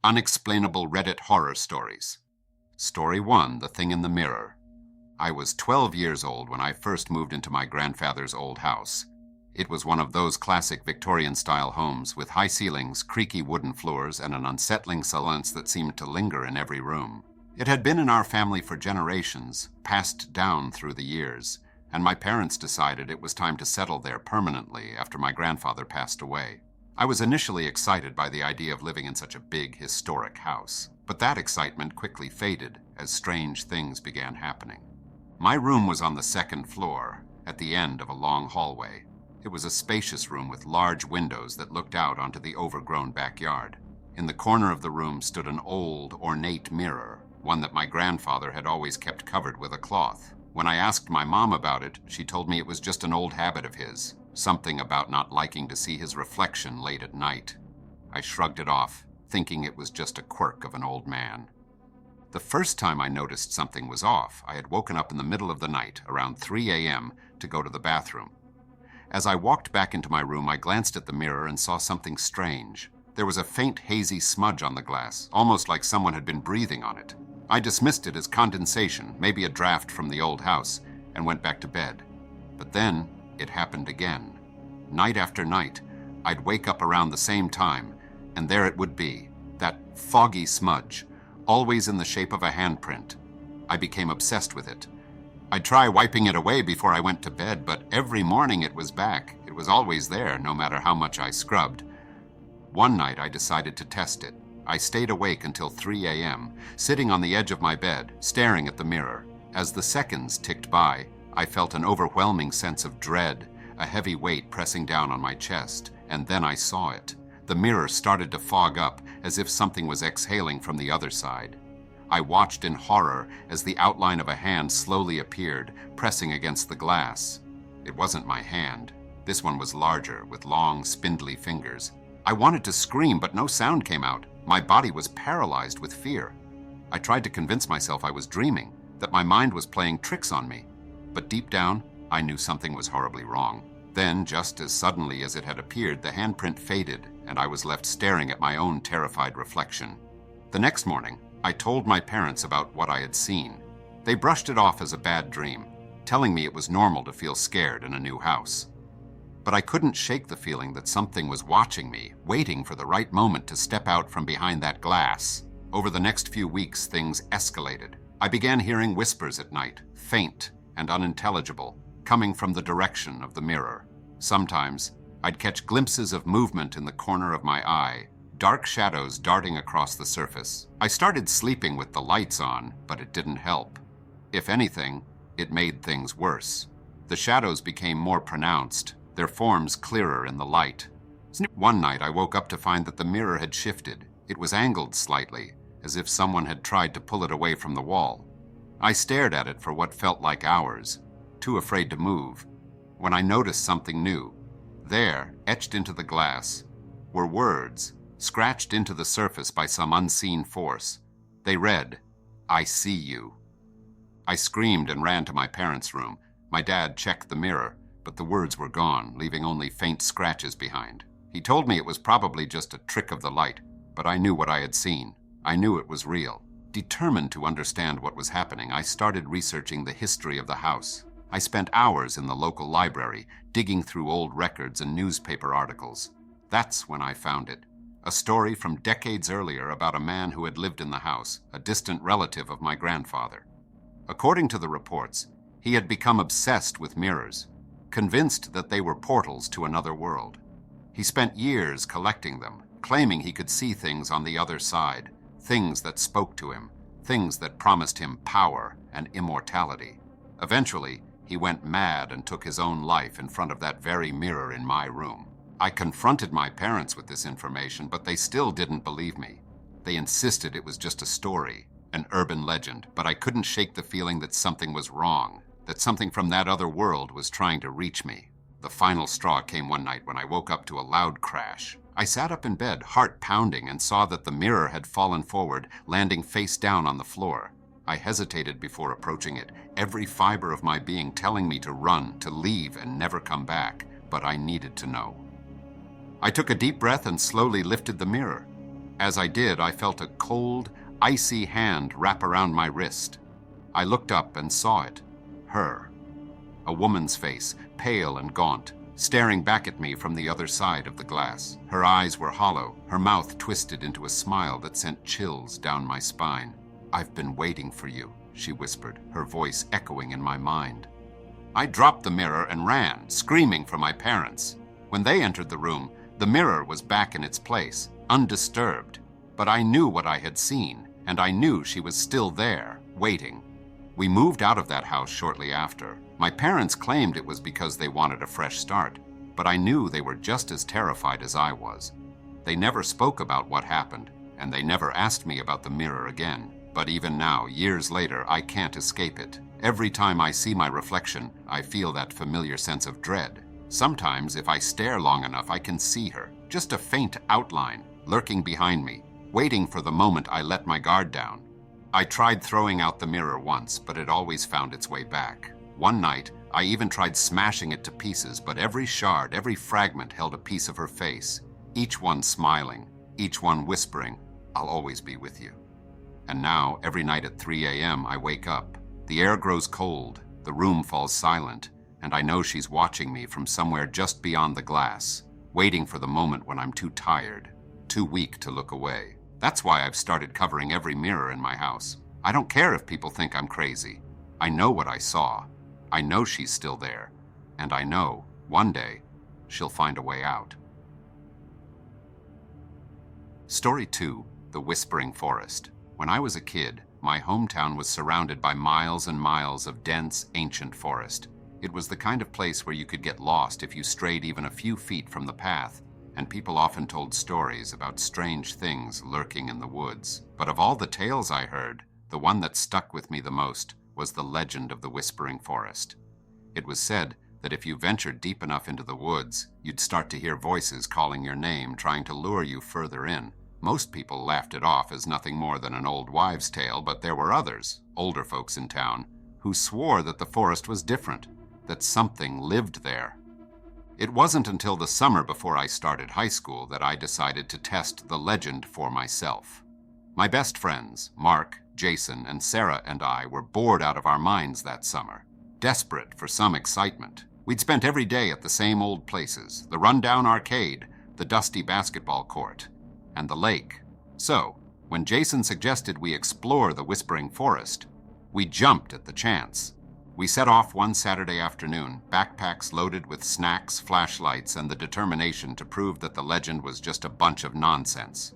Unexplainable Reddit Horror Stories. Story 1, The Thing in the Mirror. I was 12 years old when I first moved into my grandfather's old house. It was one of those classic Victorian-style homes with high ceilings, creaky wooden floors, and an unsettling silence that seemed to linger in every room. It had been in our family for generations, passed down through the years, and my parents decided it was time to settle there permanently after my grandfather passed away. I was initially excited by the idea of living in such a big, historic house, but that excitement quickly faded as strange things began happening. My room was on the second floor, at the end of a long hallway. It was a spacious room with large windows that looked out onto the overgrown backyard. In the corner of the room stood an old, ornate mirror, one that my grandfather had always kept covered with a cloth. When I asked my mom about it, she told me it was just an old habit of his, something about not liking to see his reflection late at night. I shrugged it off, thinking it was just a quirk of an old man. The first time I noticed something was off, I had woken up in the middle of the night, around 3 a.m., to go to the bathroom. As I walked back into my room, I glanced at the mirror and saw something strange. There was a faint, hazy smudge on the glass, almost like someone had been breathing on it. I dismissed it as condensation, maybe a draft from the old house, and went back to bed. But then, it happened again. Night after night, I'd wake up around the same time, and there it would be, that foggy smudge, always in the shape of a handprint. I became obsessed with it. I'd try wiping it away before I went to bed, but every morning it was back. It was always there, no matter how much I scrubbed. One night I decided to test it. I stayed awake until 3 a.m., sitting on the edge of my bed, staring at the mirror. As the seconds ticked by, I felt an overwhelming sense of dread, a heavy weight pressing down on my chest, and then I saw it. The mirror started to fog up, as if something was exhaling from the other side. I watched in horror as the outline of a hand slowly appeared, pressing against the glass. It wasn't my hand. This one was larger, with long, spindly fingers. I wanted to scream, but no sound came out. My body was paralyzed with fear. I tried to convince myself I was dreaming, that my mind was playing tricks on me. But deep down, I knew something was horribly wrong. Then, just as suddenly as it had appeared, the handprint faded, and I was left staring at my own terrified reflection. The next morning, I told my parents about what I had seen. They brushed it off as a bad dream, telling me it was normal to feel scared in a new house. But I couldn't shake the feeling that something was watching me, waiting for the right moment to step out from behind that glass. Over the next few weeks, things escalated. I began hearing whispers at night, faint and unintelligible, coming from the direction of the mirror. Sometimes, I'd catch glimpses of movement in the corner of my eye, dark shadows darting across the surface. I started sleeping with the lights on, but it didn't help. If anything, it made things worse. The shadows became more pronounced, their forms clearer in the light. One night I woke up to find that the mirror had shifted. It was angled slightly, as if someone had tried to pull it away from the wall. I stared at it for what felt like hours, too afraid to move, when I noticed something new. There, etched into the glass, were words, scratched into the surface by some unseen force. They read, "I see you." I screamed and ran to my parents' room. My dad checked the mirror, but the words were gone, leaving only faint scratches behind. He told me it was probably just a trick of the light, but I knew what I had seen. I knew it was real. Determined to understand what was happening, I started researching the history of the house. I spent hours in the local library, digging through old records and newspaper articles. That's when I found it. A story from decades earlier about a man who had lived in the house, a distant relative of my grandfather. According to the reports, he had become obsessed with mirrors, convinced that they were portals to another world. He spent years collecting them, claiming he could see things on the other side, things that spoke to him, things that promised him power and immortality. Eventually, he went mad and took his own life in front of that very mirror in my room. I confronted my parents with this information, but they still didn't believe me. They insisted it was just a story, an urban legend, but I couldn't shake the feeling that something was wrong, that something from that other world was trying to reach me. The final straw came one night when I woke up to a loud crash. I sat up in bed, heart pounding, and saw that the mirror had fallen forward, landing face down on the floor. I hesitated before approaching it, every fiber of my being telling me to run, to leave, and never come back, but I needed to know. I took a deep breath and slowly lifted the mirror. As I did, I felt a cold, icy hand wrap around my wrist. I looked up and saw it. Her. A woman's face, pale and gaunt, staring back at me from the other side of the glass. Her eyes were hollow, her mouth twisted into a smile that sent chills down my spine. "I've been waiting for you," she whispered, her voice echoing in my mind. I dropped the mirror and ran, screaming for my parents. When they entered the room, the mirror was back in its place, undisturbed. But I knew what I had seen, and I knew she was still there, waiting. We moved out of that house shortly after. My parents claimed it was because they wanted a fresh start, but I knew they were just as terrified as I was. They never spoke about what happened, and they never asked me about the mirror again. But even now, years later, I can't escape it. Every time I see my reflection, I feel that familiar sense of dread. Sometimes, if I stare long enough, I can see her, just a faint outline, lurking behind me, waiting for the moment I let my guard down. I tried throwing out the mirror once, but it always found its way back. One night, I even tried smashing it to pieces, but every shard, every fragment held a piece of her face, each one smiling, each one whispering, "I'll always be with you." And now, every night at 3 a.m., I wake up. The air grows cold, the room falls silent, and I know she's watching me from somewhere just beyond the glass, waiting for the moment when I'm too tired, too weak to look away. That's why I've started covering every mirror in my house. I don't care if people think I'm crazy. I know what I saw. I know she's still there, and I know, one day, she'll find a way out. Story 2, The Whispering Forest. When I was a kid, my hometown was surrounded by miles and miles of dense, ancient forest. It was the kind of place where you could get lost if you strayed even a few feet from the path, and people often told stories about strange things lurking in the woods. But of all the tales I heard, the one that stuck with me the most was the legend of the Whispering Forest. It was said that if you ventured deep enough into the woods, you'd start to hear voices calling your name, trying to lure you further in. Most people laughed it off as nothing more than an old wives' tale, but there were others, older folks in town, who swore that the forest was different, that something lived there. It wasn't until the summer before I started high school that I decided to test the legend for myself. My best friends, Mark, Jason, and Sarah and I were bored out of our minds that summer, desperate for some excitement. We'd spent every day at the same old places, the rundown arcade, the dusty basketball court, and the lake. So, when Jason suggested we explore the Whispering Forest, we jumped at the chance. We set off one Saturday afternoon, backpacks loaded with snacks, flashlights, and the determination to prove that the legend was just a bunch of nonsense.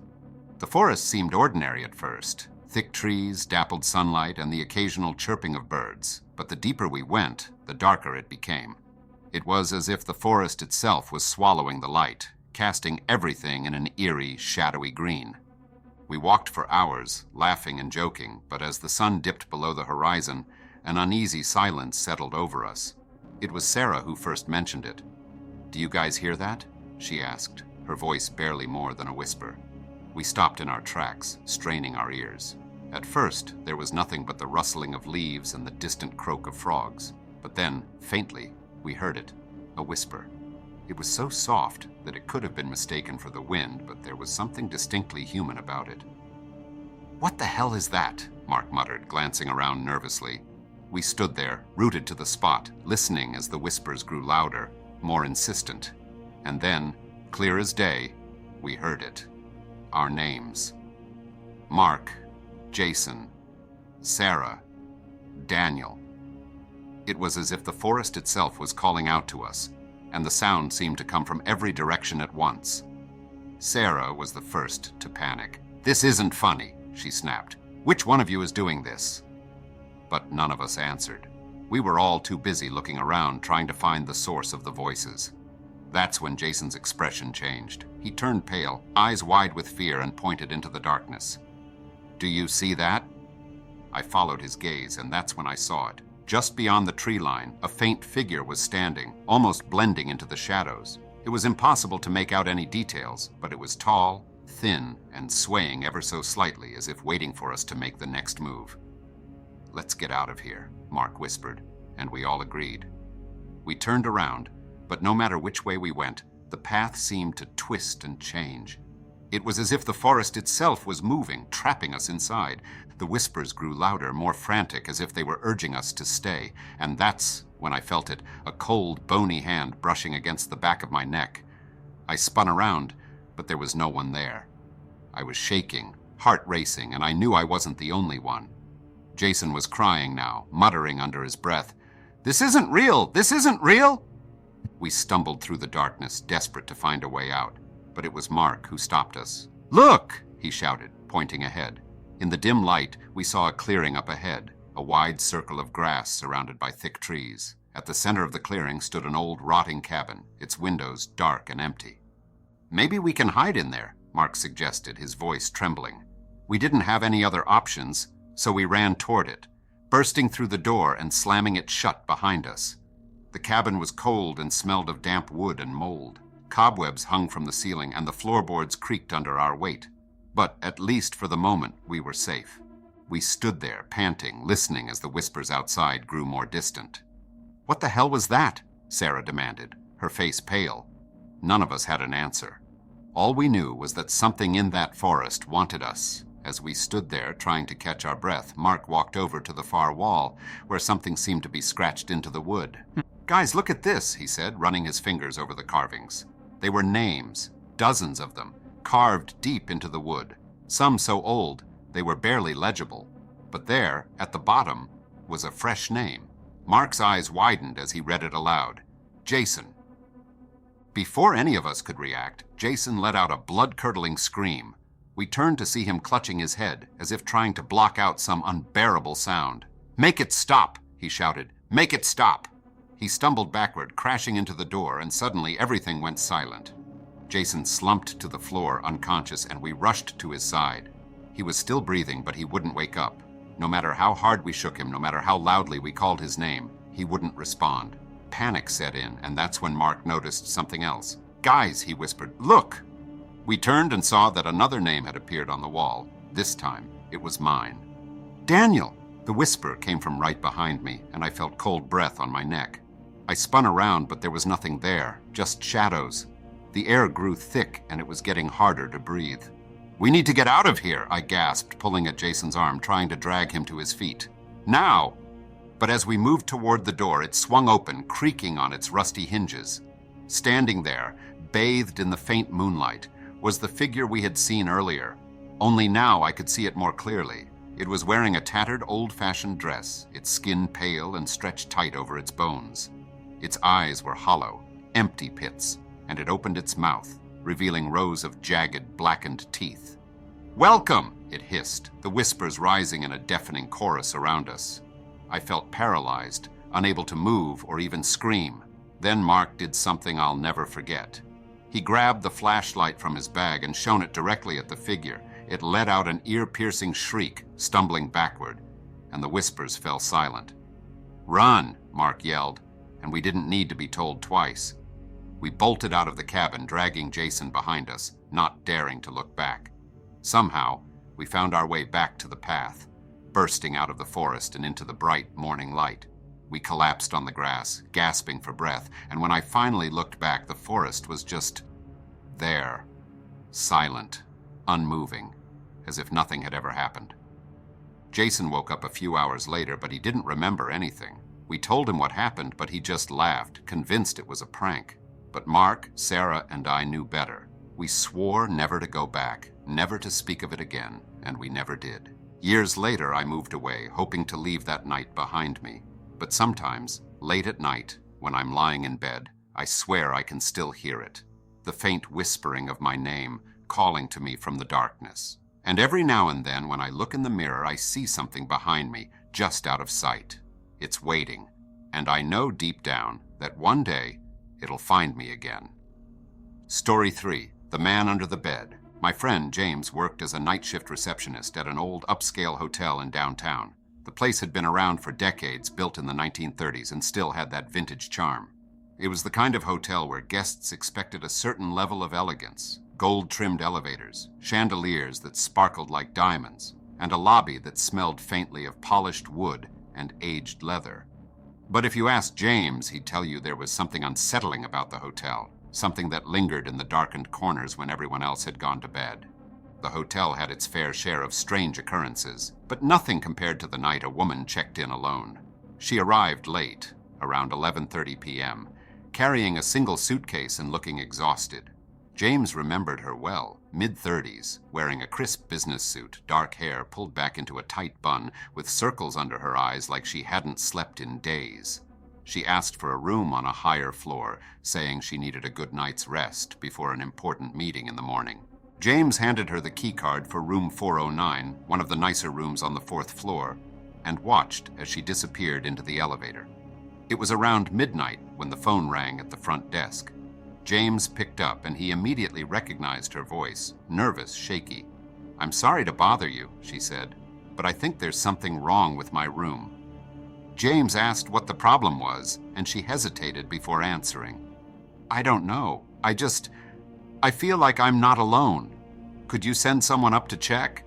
The forest seemed ordinary at first. Thick trees, dappled sunlight, and the occasional chirping of birds. But the deeper we went, the darker it became. It was as if the forest itself was swallowing the light, casting everything in an eerie, shadowy green. We walked for hours, laughing and joking, but as the sun dipped below the horizon, an uneasy silence settled over us. It was Sarah who first mentioned it. "Do you guys hear that?" she asked, her voice barely more than a whisper. We stopped in our tracks, straining our ears. At first, there was nothing but the rustling of leaves and the distant croak of frogs. But then, faintly, we heard it, a whisper. It was so soft that it could have been mistaken for the wind, but there was something distinctly human about it. "What the hell is that?" Mark muttered, glancing around nervously. We stood there, rooted to the spot, listening as the whispers grew louder, more insistent. And then, clear as day, we heard it. Our names. Mark, Jason, Sarah, Daniel. It was as if the forest itself was calling out to us, and the sound seemed to come from every direction at once. Sarah was the first to panic. "This isn't funny," she snapped. "Which one of you is doing this?" But none of us answered. We were all too busy looking around, trying to find the source of the voices. That's when Jason's expression changed. He turned pale, eyes wide with fear, and pointed into the darkness. "Do you see that?" I followed his gaze, and that's when I saw it. Just beyond the tree line, a faint figure was standing, almost blending into the shadows. It was impossible to make out any details, but it was tall, thin, and swaying ever so slightly, as if waiting for us to make the next move. "Let's get out of here," Mark whispered, and we all agreed. We turned around, but no matter which way we went, the path seemed to twist and change. It was as if the forest itself was moving, trapping us inside. The whispers grew louder, more frantic, as if they were urging us to stay. And that's when I felt it, a cold, bony hand brushing against the back of my neck. I spun around, but there was no one there. I was shaking, heart racing, and I knew I wasn't the only one. Jason was crying now, muttering under his breath, "This isn't real! This isn't real!" We stumbled through the darkness, desperate to find a way out. But it was Mark who stopped us. "Look!" he shouted, pointing ahead. In the dim light, we saw a clearing up ahead, a wide circle of grass surrounded by thick trees. At the center of the clearing stood an old, rotting cabin, its windows dark and empty. "Maybe we can hide in there," Mark suggested, his voice trembling. We didn't have any other options, so we ran toward it, bursting through the door and slamming it shut behind us. The cabin was cold and smelled of damp wood and mold. Cobwebs hung from the ceiling, and the floorboards creaked under our weight. But at least for the moment, we were safe. We stood there, panting, listening as the whispers outside grew more distant. "What the hell was that?" Sarah demanded, her face pale. None of us had an answer. All we knew was that something in that forest wanted us. As we stood there, trying to catch our breath, Mark walked over to the far wall, where something seemed to be scratched into the wood. "Guys, look at this," he said, running his fingers over the carvings. They were names, dozens of them, carved deep into the wood, some so old they were barely legible. But there, at the bottom, was a fresh name. Mark's eyes widened as he read it aloud. "Jason." Before any of us could react, Jason let out a blood-curdling scream. We turned to see him clutching his head, as if trying to block out some unbearable sound. "Make it stop," he shouted. "Make it stop." He stumbled backward, crashing into the door, and suddenly everything went silent. Jason slumped to the floor, unconscious, and we rushed to his side. He was still breathing, but he wouldn't wake up. No matter how hard we shook him, no matter how loudly we called his name, he wouldn't respond. Panic set in, and that's when Mark noticed something else. "Guys," he whispered, "look!" We turned and saw that another name had appeared on the wall. This time, it was mine. "Daniel!" The whisper came from right behind me, and I felt cold breath on my neck. I spun around, but there was nothing there, just shadows. The air grew thick, and it was getting harder to breathe. "We need to get out of here," I gasped, pulling at Jason's arm, trying to drag him to his feet. "Now!" But as we moved toward the door, it swung open, creaking on its rusty hinges. Standing there, bathed in the faint moonlight, was the figure we had seen earlier. Only now I could see it more clearly. It was wearing a tattered, old-fashioned dress, its skin pale and stretched tight over its bones. Its eyes were hollow, empty pits, and it opened its mouth, revealing rows of jagged, blackened teeth. "Welcome!" it hissed, the whispers rising in a deafening chorus around us. I felt paralyzed, unable to move or even scream. Then Mark did something I'll never forget. He grabbed the flashlight from his bag and shone it directly at the figure. It let out an ear-piercing shriek, stumbling backward, and the whispers fell silent. "Run!" Mark yelled, and we didn't need to be told twice. We bolted out of the cabin, dragging Jason behind us, not daring to look back. Somehow, we found our way back to the path, bursting out of the forest and into the bright morning light. We collapsed on the grass, gasping for breath, and when I finally looked back, the forest was just there, silent, unmoving, as if nothing had ever happened. Jason woke up a few hours later, but he didn't remember anything. We told him what happened, but he just laughed, convinced it was a prank. But Mark, Sarah, and I knew better. We swore never to go back, never to speak of it again, and we never did. Years later, I moved away, hoping to leave that night behind me. But sometimes, late at night, when I'm lying in bed, I swear I can still hear it. The faint whispering of my name, calling to me from the darkness. And every now and then, when I look in the mirror, I see something behind me, just out of sight. It's waiting, and I know deep down that one day it'll find me again. Story 3, The Man Under the Bed. My friend James worked as a night shift receptionist at an old upscale hotel in downtown. The place had been around for decades, built in the 1930s, and still had that vintage charm. It was the kind of hotel where guests expected a certain level of elegance, gold-trimmed elevators, chandeliers that sparkled like diamonds, and a lobby that smelled faintly of polished wood and aged leather. But if you asked James, he'd tell you there was something unsettling about the hotel. something that lingered in the darkened corners when everyone else had gone to bed. The hotel had its fair share of strange occurrences, but nothing compared to the night a woman checked in alone. She arrived late, around 11:30 p.m., carrying a single suitcase and looking exhausted. James remembered her well, mid-30s, wearing a crisp business suit, dark hair pulled back into a tight bun, with circles under her eyes like she hadn't slept in days. She asked for a room on a higher floor, saying she needed a good night's rest before an important meeting in the morning. James handed her the key card for room 409, one of the nicer rooms on the 4th floor, and watched as she disappeared into the elevator. It was around midnight when the phone rang at the front desk. James picked up, and he immediately recognized her voice, nervous, shaky. "I'm sorry to bother you," she said, "but I think there's something wrong with my room." James asked what the problem was, and she hesitated before answering. "I don't know. I feel like I'm not alone. Could you send someone up to check?"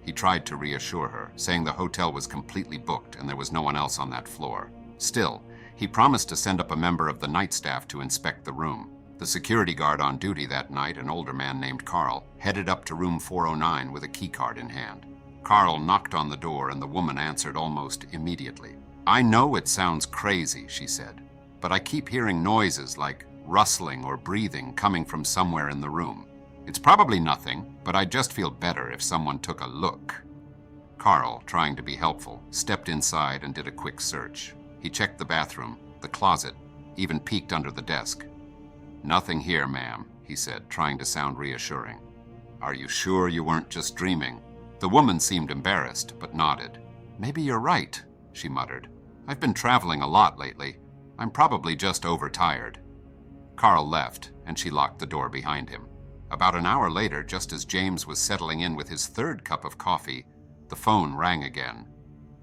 He tried to reassure her, saying the hotel was completely booked and there was no one else on that floor. Still, he promised to send up a member of the night staff to inspect the room. The security guard on duty that night, an older man named Carl, headed up to room 409 with a keycard in hand. Carl knocked on the door and the woman answered almost immediately. "I know it sounds crazy," she said, "but I keep hearing noises like rustling or breathing coming from somewhere in the room. It's probably nothing, but I'd just feel better if someone took a look." Carl, trying to be helpful, stepped inside and did a quick search. He checked the bathroom, the closet, even peeked under the desk. "Nothing here, ma'am," he said, trying to sound reassuring. "Are you sure you weren't just dreaming?" The woman seemed embarrassed, but nodded. "Maybe you're right," she muttered. "I've been traveling a lot lately. I'm probably just overtired." Carl left, and she locked the door behind him. About an hour later, just as James was settling in with his 3rd cup of coffee, the phone rang again.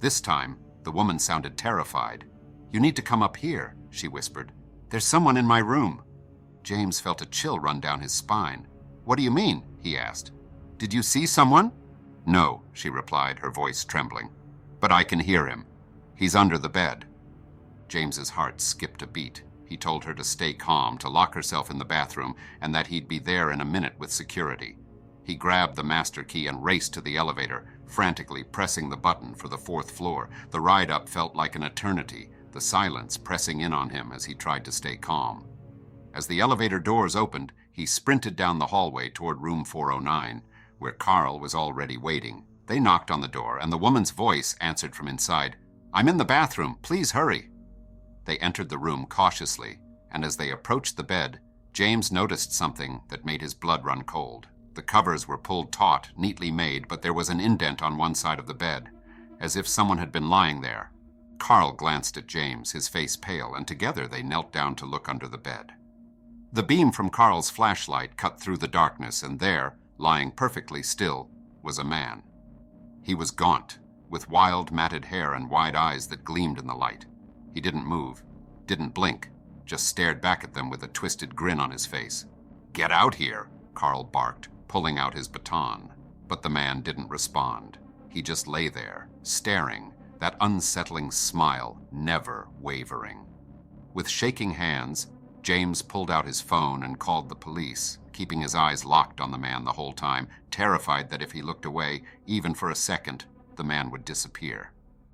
This time, the woman sounded terrified. "You need to come up here," she whispered. "There's someone in my room." James felt a chill run down his spine. "What do you mean?" he asked. "Did you see someone?" "No," she replied, her voice trembling. "But I can hear him. He's under the bed." James's heart skipped a beat. He told her to stay calm, to lock herself in the bathroom, and that he'd be there in a minute with security. He grabbed the master key and raced to the elevator, frantically pressing the button for the 4th floor. The ride up felt like an eternity, the silence pressing in on him as he tried to stay calm. As the elevator doors opened, he sprinted down the hallway toward room 409, where Carl was already waiting. They knocked on the door, and the woman's voice answered from inside. "I'm in the bathroom. Please hurry." They entered the room cautiously, and as they approached the bed, James noticed something that made his blood run cold. The covers were pulled taut, neatly made, but there was an indent on one side of the bed, as if someone had been lying there. Carl glanced at James, his face pale, and together they knelt down to look under the bed. The beam from Carl's flashlight cut through the darkness, and there, lying perfectly still, was a man. He was gaunt, with wild, matted hair and wide eyes that gleamed in the light. He didn't move, didn't blink, just stared back at them with a twisted grin on his face. "Get out here," Carl barked, pulling out his baton. But the man didn't respond. He just lay there, staring, that unsettling smile never wavering. With shaking hands, James pulled out his phone and called the police, keeping his eyes locked on the man the whole time, terrified that if he looked away, even for a second, the man would disappear.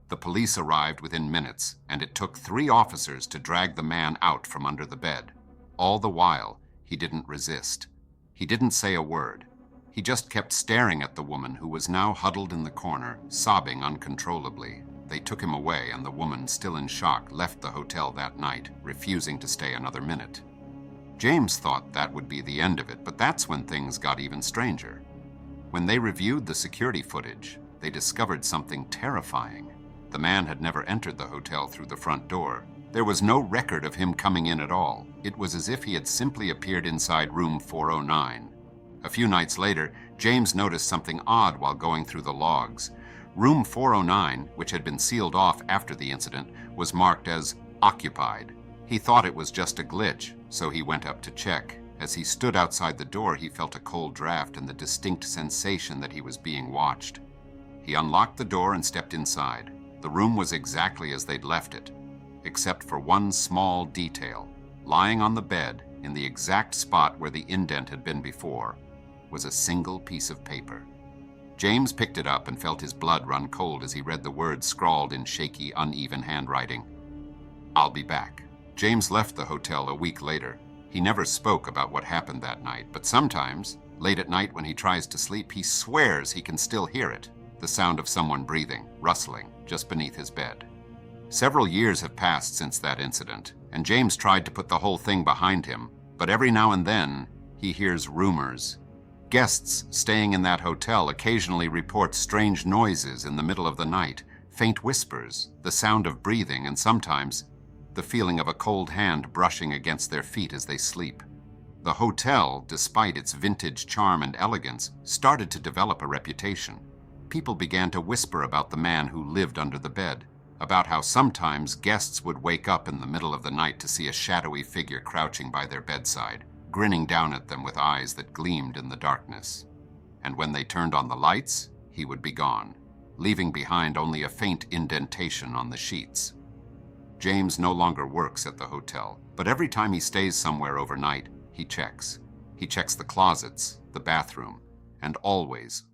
The police arrived within minutes, and it took 3 officers to drag the man out from under the bed. All the while, he didn't resist. He didn't say a word. He just kept staring at the woman who was now huddled in the corner, sobbing uncontrollably. They took him away, and the woman, still in shock, left the hotel that night, refusing to stay another minute. James thought that would be the end of it, but that's when things got even stranger. When they reviewed the security footage, they discovered something terrifying. The man had never entered the hotel through the front door. There was no record of him coming in at all. It was as if he had simply appeared inside room 409. A few nights later, James noticed something odd while going through the logs. Room 409, which had been sealed off after the incident, was marked as occupied. He thought it was just a glitch, so he went up to check. As he stood outside the door, he felt a cold draft and the distinct sensation that he was being watched. He unlocked the door and stepped inside. The room was exactly as they'd left it, except for one small detail. Lying on the bed, in the exact spot where the indent had been before, was a single piece of paper. James picked it up and felt his blood run cold as he read the words scrawled in shaky, uneven handwriting. "I'll be back." James left the hotel a week later. He never spoke about what happened that night, but sometimes, late at night when he tries to sleep, he swears he can still hear it, the sound of someone breathing, rustling, just beneath his bed. Several years have passed since that incident, and James tried to put the whole thing behind him, but every now and then he hears rumors. Guests staying in that hotel occasionally report strange noises in the middle of the night, faint whispers, the sound of breathing, and sometimes the feeling of a cold hand brushing against their feet as they sleep. The hotel, despite its vintage charm and elegance, started to develop a reputation. People began to whisper about the man who lived under the bed, about how sometimes guests would wake up in the middle of the night to see a shadowy figure crouching by their bedside, grinning down at them with eyes that gleamed in the darkness. And when they turned on the lights, he would be gone, leaving behind only a faint indentation on the sheets. James no longer works at the hotel, but every time he stays somewhere overnight, he checks. He checks the closets, the bathroom, and always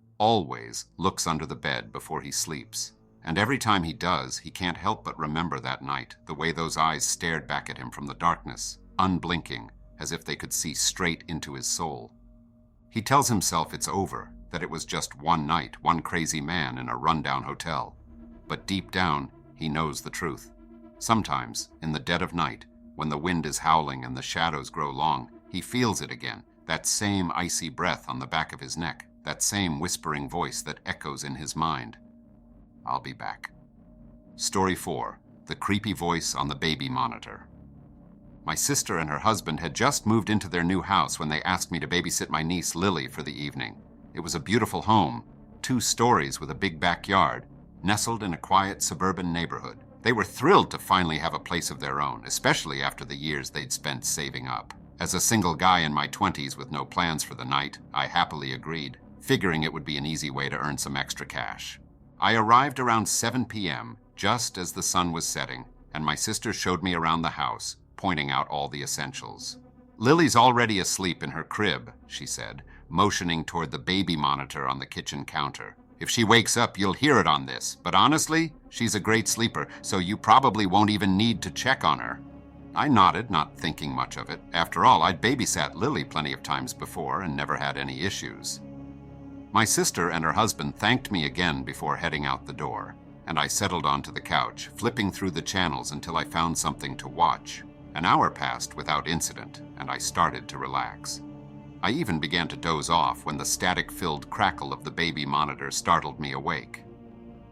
looks under the bed before he sleeps. And every time he does, he can't help but remember that night, the way those eyes stared back at him from the darkness, unblinking, as if they could see straight into his soul. He tells himself it's over, that it was just one night, one crazy man in a rundown hotel. But deep down, he knows the truth. Sometimes, in the dead of night, when the wind is howling and the shadows grow long, he feels it again, that same icy breath on the back of his neck, that same whispering voice that echoes in his mind. I'll be back. Story 4. The creepy voice on the baby monitor. My sister and her husband had just moved into their new house when they asked me to babysit my niece Lily for the evening. It was a beautiful home, 2 stories with a big backyard, nestled in a quiet suburban neighborhood. They were thrilled to finally have a place of their own, especially after the years they'd spent saving up. As a single guy in my 20s with no plans for the night, I happily agreed, figuring it would be an easy way to earn some extra cash. I arrived around 7 p.m., just as the sun was setting, and my sister showed me around the house, pointing out all the essentials. "Lily's already asleep in her crib," she said, motioning toward the baby monitor on the kitchen counter. "If she wakes up, you'll hear it on this, but honestly, she's a great sleeper, so you probably won't even need to check on her." I nodded, not thinking much of it. After all, I'd babysat Lily plenty of times before and never had any issues. My sister and her husband thanked me again before heading out the door, and I settled onto the couch, flipping through the channels until I found something to watch. An hour passed without incident, and I started to relax. I even began to doze off when the static-filled crackle of the baby monitor startled me awake.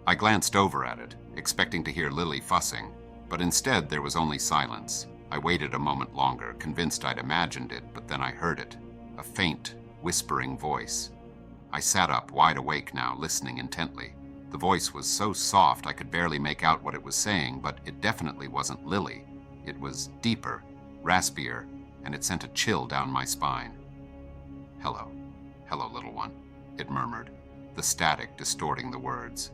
I glanced over at it, expecting to hear Lily fussing, but instead there was only silence. I waited a moment longer, convinced I'd imagined it, but then I heard it, a faint, whispering voice. I sat up, wide awake now, listening intently. The voice was so soft I could barely make out what it was saying, but it definitely wasn't Lily. It was deeper, raspier, and it sent a chill down my spine. "Hello. Hello, little one," it murmured, the static distorting the words.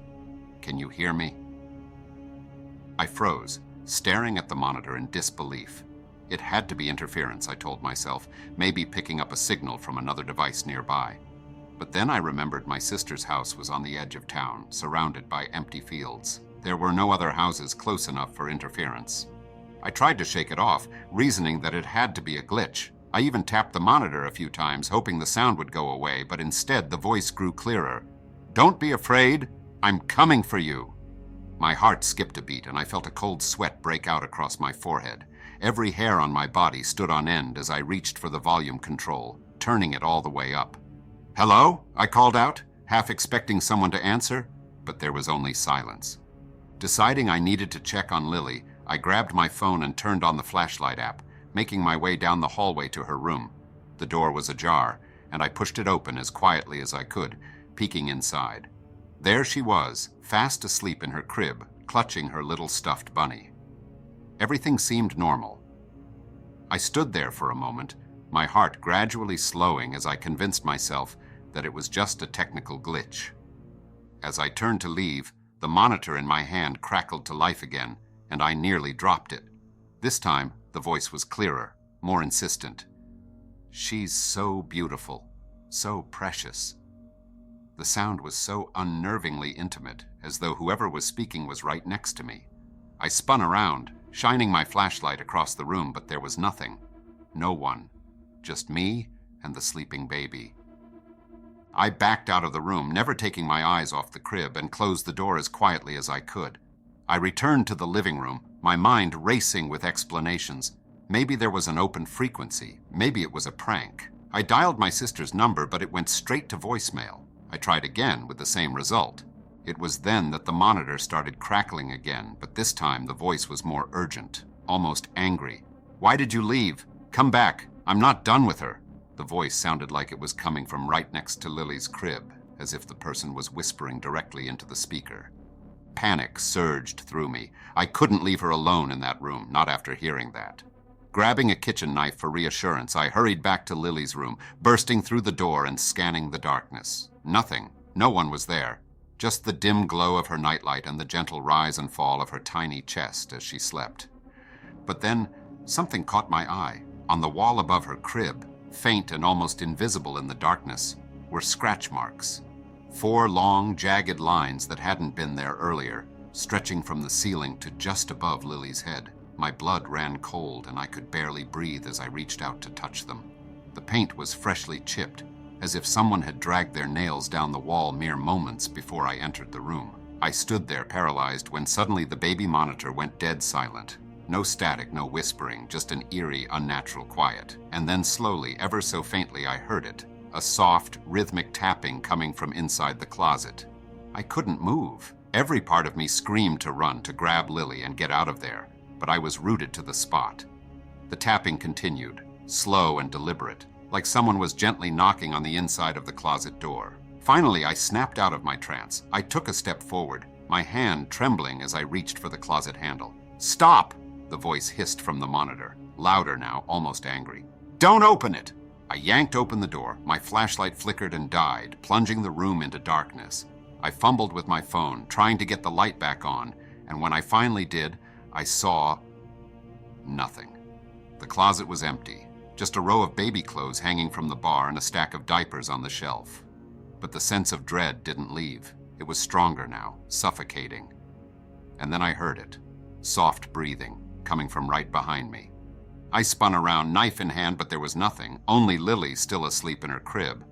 "Can you hear me?" I froze, staring at the monitor in disbelief. It had to be interference, I told myself, maybe picking up a signal from another device nearby. But then I remembered my sister's house was on the edge of town, surrounded by empty fields. There were no other houses close enough for interference. I tried to shake it off, reasoning that it had to be a glitch. I even tapped the monitor a few times, hoping the sound would go away, but instead the voice grew clearer. "Don't be afraid. I'm coming for you." My heart skipped a beat, and I felt a cold sweat break out across my forehead. Every hair on my body stood on end as I reached for the volume control, turning it all the way up. "Hello?" I called out, half expecting someone to answer, but there was only silence. Deciding I needed to check on Lily, I grabbed my phone and turned on the flashlight app, making my way down the hallway to her room. The door was ajar, and I pushed it open as quietly as I could, peeking inside. There she was, fast asleep in her crib, clutching her little stuffed bunny. Everything seemed normal. I stood there for a moment, my heart gradually slowing as I convinced myself that it was just a technical glitch. As I turned to leave, the monitor in my hand crackled to life again, and I nearly dropped it. This time, the voice was clearer, more insistent. She's so beautiful, so precious. The sound was so unnervingly intimate, as though whoever was speaking was right next to me. I spun around, shining my flashlight across the room, but there was nothing. No one. Just me and the sleeping baby. I backed out of the room, never taking my eyes off the crib, and closed the door as quietly as I could. I returned to the living room, my mind racing with explanations. Maybe there was an open frequency. Maybe it was a prank. I dialed my sister's number, but it went straight to voicemail. I tried again with the same result. It was then that the monitor started crackling again, but this time the voice was more urgent, almost angry. "Why did you leave? Come back. I'm not done with her." The voice sounded like it was coming from right next to Lily's crib, as if the person was whispering directly into the speaker. Panic surged through me. I couldn't leave her alone in that room, not after hearing that. Grabbing a kitchen knife for reassurance, I hurried back to Lily's room, bursting through the door and scanning the darkness. Nothing. No one was there. Just the dim glow of her nightlight and the gentle rise and fall of her tiny chest as she slept. But then, something caught my eye. On the wall above her crib, faint and almost invisible in the darkness, were scratch marks. 4 long, jagged lines that hadn't been there earlier, stretching from the ceiling to just above Lily's head. My blood ran cold and I could barely breathe as I reached out to touch them. The paint was freshly chipped, as if someone had dragged their nails down the wall mere moments before I entered the room. I stood there paralyzed when suddenly the baby monitor went dead silent. No static, no whispering, just an eerie, unnatural quiet. And then slowly, ever so faintly, I heard it. A soft, rhythmic tapping coming from inside the closet. I couldn't move. Every part of me screamed to run, to grab Lily and get out of there, but I was rooted to the spot. The tapping continued, slow and deliberate, like someone was gently knocking on the inside of the closet door. Finally, I snapped out of my trance. I took a step forward, my hand trembling as I reached for the closet handle. "Stop!" the voice hissed from the monitor, louder now, almost angry. "Don't open it!" I yanked open the door. My flashlight flickered and died, plunging the room into darkness. I fumbled with my phone, trying to get the light back on, and when I finally did, I saw nothing. The closet was empty, just a row of baby clothes hanging from the bar and a stack of diapers on the shelf. But the sense of dread didn't leave. It was stronger now, suffocating. And then I heard it, soft breathing, coming from right behind me. I spun around, knife in hand, but there was nothing, only Lily still asleep in her crib.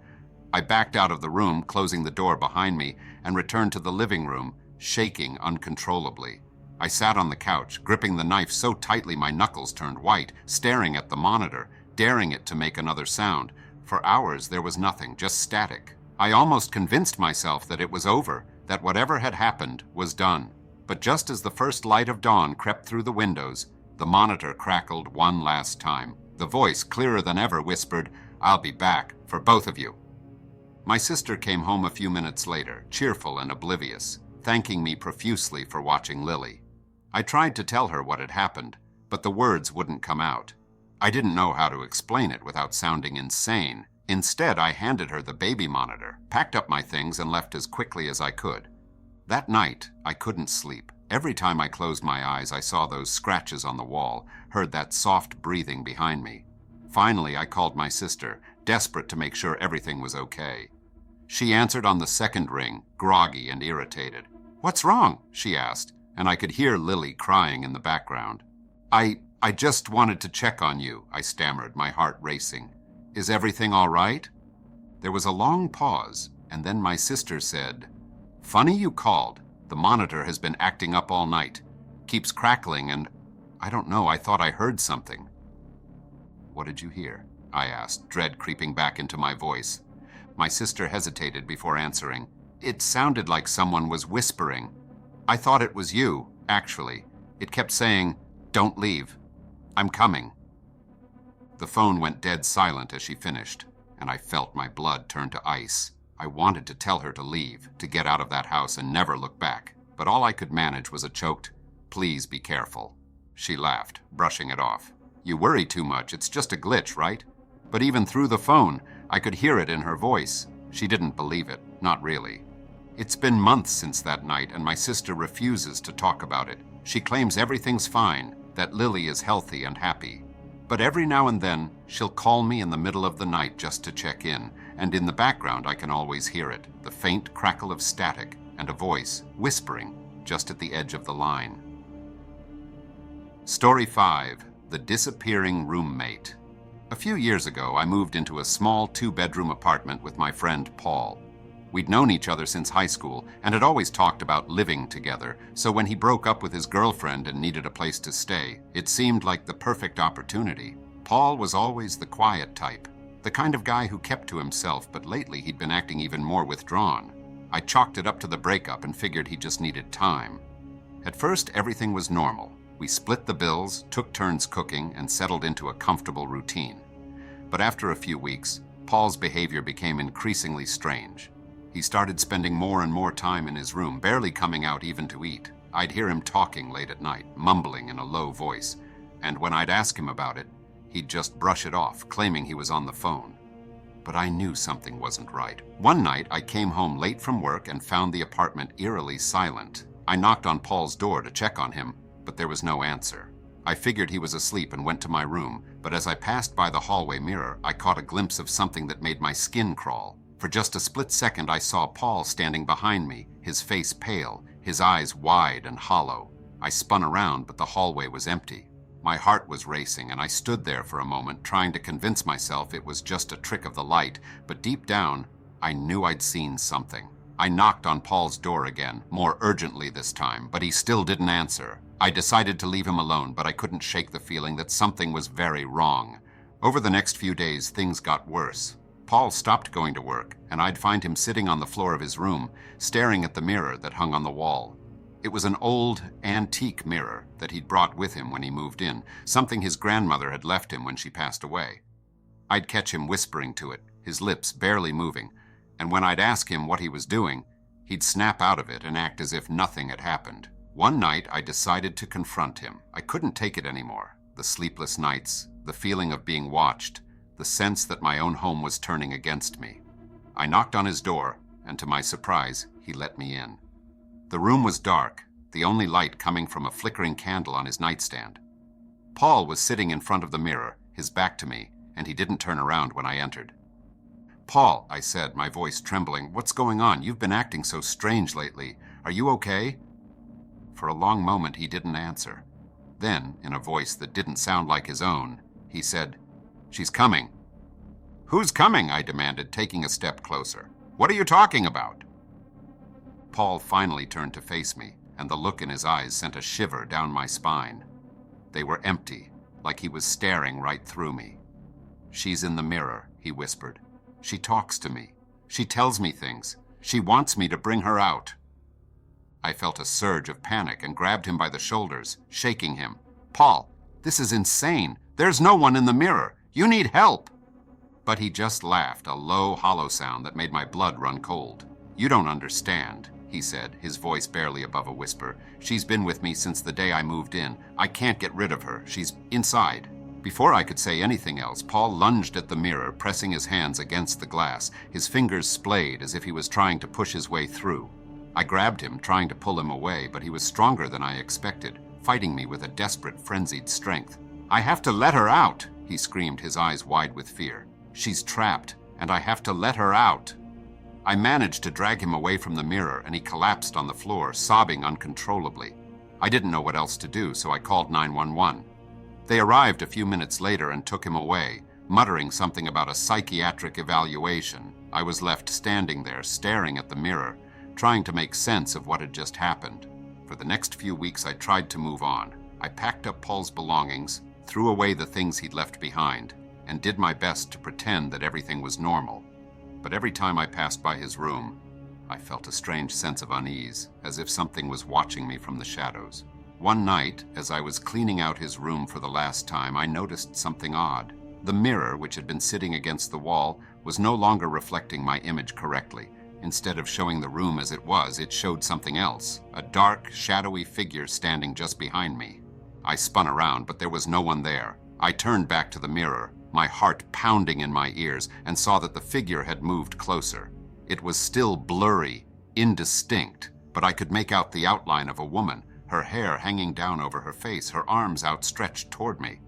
I backed out of the room, closing the door behind me, and returned to the living room, shaking uncontrollably. I sat on the couch, gripping the knife so tightly my knuckles turned white, staring at the monitor, daring it to make another sound. For hours there was nothing, just static. I almost convinced myself that it was over, that whatever had happened was done. But just as the first light of dawn crept through the windows, the monitor crackled one last time. The voice, clearer than ever, whispered, "I'll be back, for both of you." My sister came home a few minutes later, cheerful and oblivious, thanking me profusely for watching Lily. I tried to tell her what had happened, but the words wouldn't come out. I didn't know how to explain it without sounding insane. Instead, I handed her the baby monitor, packed up my things, and left as quickly as I could. That night, I couldn't sleep. Every time I closed my eyes, I saw those scratches on the wall, heard that soft breathing behind me. Finally, I called my sister, desperate to make sure everything was okay. She answered on the second ring, groggy and irritated. "What's wrong?" she asked, and I could hear Lily crying in the background. I just wanted to check on you," I stammered, my heart racing. "Is everything all right?" There was a long pause, and then my sister said, "Funny you called. The monitor has been acting up all night. Keeps crackling and, I don't know, I thought I heard something." "What did you hear?" I asked, dread creeping back into my voice. My sister hesitated before answering. "It sounded like someone was whispering. I thought it was you, actually. It kept saying, 'Don't leave. I'm coming.'" The phone went dead silent as she finished, and I felt my blood turn to ice. I wanted to tell her to leave, to get out of that house and never look back, but all I could manage was a choked, "Please be careful." She laughed, brushing it off. "You worry too much. It's just a glitch, right?" But even through the phone, I could hear it in her voice. She didn't believe it, not really. It's been months since that night, and my sister refuses to talk about it. She claims everything's fine, that Lily is healthy and happy. But every now and then, she'll call me in the middle of the night just to check in, and in the background I can always hear it, the faint crackle of static and a voice whispering just at the edge of the line. Story 5. The Disappearing Roommate. A few years ago, I moved into a small 2-bedroom apartment with my friend Paul. We'd known each other since high school and had always talked about living together, so when he broke up with his girlfriend and needed a place to stay, it seemed like the perfect opportunity. Paul was always the quiet type, the kind of guy who kept to himself, but lately he'd been acting even more withdrawn. I chalked it up to the breakup and figured he just needed time. At first, everything was normal. We split the bills, took turns cooking, and settled into a comfortable routine. But after a few weeks, Paul's behavior became increasingly strange. He started spending more and more time in his room, barely coming out even to eat. I'd hear him talking late at night, mumbling in a low voice, and when I'd ask him about it, he'd just brush it off, claiming he was on the phone. But I knew something wasn't right. One night, I came home late from work and found the apartment eerily silent. I knocked on Paul's door to check on him, but there was no answer. I figured he was asleep and went to my room, but as I passed by the hallway mirror, I caught a glimpse of something that made my skin crawl. For just a split second, I saw Paul standing behind me, his face pale, his eyes wide and hollow. I spun around, but the hallway was empty. My heart was racing, and I stood there for a moment, trying to convince myself it was just a trick of the light, but deep down, I knew I'd seen something. I knocked on Paul's door again, more urgently this time, but he still didn't answer. I decided to leave him alone, but I couldn't shake the feeling that something was very wrong. Over the next few days, things got worse. Paul stopped going to work, and I'd find him sitting on the floor of his room, staring at the mirror that hung on the wall. It was an old, antique mirror that he'd brought with him when he moved in, something his grandmother had left him when she passed away. I'd catch him whispering to it, his lips barely moving, and when I'd ask him what he was doing, he'd snap out of it and act as if nothing had happened. One night, I decided to confront him. I couldn't take it anymore. The sleepless nights, the feeling of being watched, the sense that my own home was turning against me. I knocked on his door, and to my surprise, he let me in. The room was dark, the only light coming from a flickering candle on his nightstand. Paul was sitting in front of the mirror, his back to me, and he didn't turn around when I entered. "Paul," I said, my voice trembling, "what's going on? You've been acting so strange lately. Are you okay?" For a long moment, he didn't answer. Then, in a voice that didn't sound like his own, he said, "She's coming." "Who's coming?" I demanded, taking a step closer. "What are you talking about?" Paul finally turned to face me, and the look in his eyes sent a shiver down my spine. They were empty, like he was staring right through me. "She's in the mirror," he whispered. "She talks to me. She tells me things. She wants me to bring her out." I felt a surge of panic and grabbed him by the shoulders, shaking him. "Paul, this is insane. There's no one in the mirror. You need help." But he just laughed, a low, hollow sound that made my blood run cold. "You don't understand," he said, his voice barely above a whisper. "She's been with me since the day I moved in. I can't get rid of her. She's inside." Before I could say anything else, Paul lunged at the mirror, pressing his hands against the glass. His fingers splayed as if he was trying to push his way through. I grabbed him, trying to pull him away, but he was stronger than I expected, fighting me with a desperate, frenzied strength. "I have to let her out," he screamed, his eyes wide with fear. "She's trapped, and I have to let her out." I managed to drag him away from the mirror, and he collapsed on the floor, sobbing uncontrollably. I didn't know what else to do, so I called 911. They arrived a few minutes later and took him away, muttering something about a psychiatric evaluation. I was left standing there, staring at the mirror, trying to make sense of what had just happened. For the next few weeks, I tried to move on. I packed up Paul's belongings, threw away the things he'd left behind, and did my best to pretend that everything was normal. But every time I passed by his room, I felt a strange sense of unease, as if something was watching me from the shadows. One night, as I was cleaning out his room for the last time, I noticed something odd. The mirror, which had been sitting against the wall, was no longer reflecting my image correctly. Instead of showing the room as it was, it showed something else, a dark, shadowy figure standing just behind me. I spun around, but there was no one there. I turned back to the mirror, my heart pounding in my ears, and saw that the figure had moved closer. It was still blurry, indistinct, but I could make out the outline of a woman, her hair hanging down over her face, her arms outstretched toward me.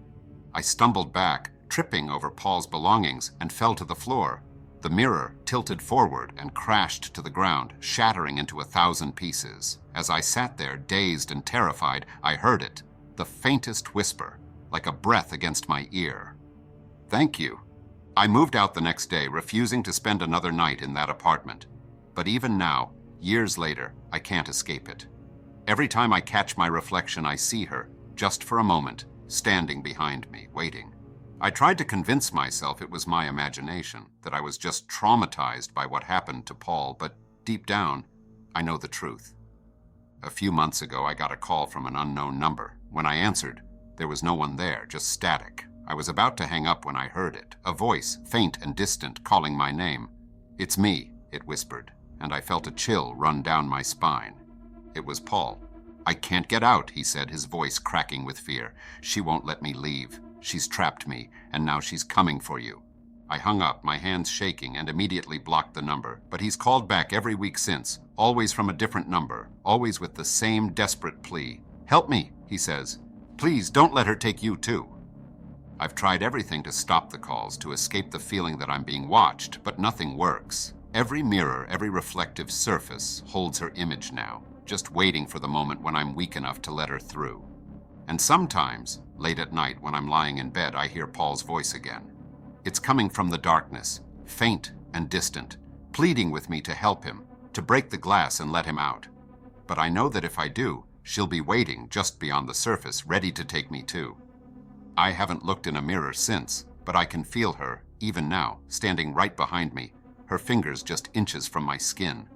I stumbled back, tripping over Paul's belongings, and fell to the floor. The mirror tilted forward and crashed to the ground, shattering into 1,000 pieces. As I sat there, dazed and terrified, I heard it, the faintest whisper, like a breath against my ear. "Thank you." I moved out the next day, refusing to spend another night in that apartment. But even now, years later, I can't escape it. Every time I catch my reflection, I see her, just for a moment, standing behind me, waiting. I tried to convince myself it was my imagination, that I was just traumatized by what happened to Paul, but deep down, I know the truth. A few months ago, I got a call from an unknown number. When I answered, there was no one there, just static. I was about to hang up when I heard it, a voice, faint and distant, calling my name. "It's me," it whispered, and I felt a chill run down my spine. It was Paul. "I can't get out," he said, his voice cracking with fear. "She won't let me leave. She's trapped me, and now she's coming for you." I hung up, my hands shaking, and immediately blocked the number. But he's called back every week since, always from a different number, always with the same desperate plea. "Help me," he says. "Please don't let her take you too." I've tried everything to stop the calls, to escape the feeling that I'm being watched, but nothing works. Every mirror, every reflective surface holds her image now, just waiting for the moment when I'm weak enough to let her through. And sometimes, late at night when I'm lying in bed, I hear Paul's voice again. It's coming from the darkness, faint and distant, pleading with me to help him, to break the glass and let him out. But I know that if I do, she'll be waiting just beyond the surface, ready to take me too. I haven't looked in a mirror since, but I can feel her, even now, standing right behind me, her fingers just inches from my skin.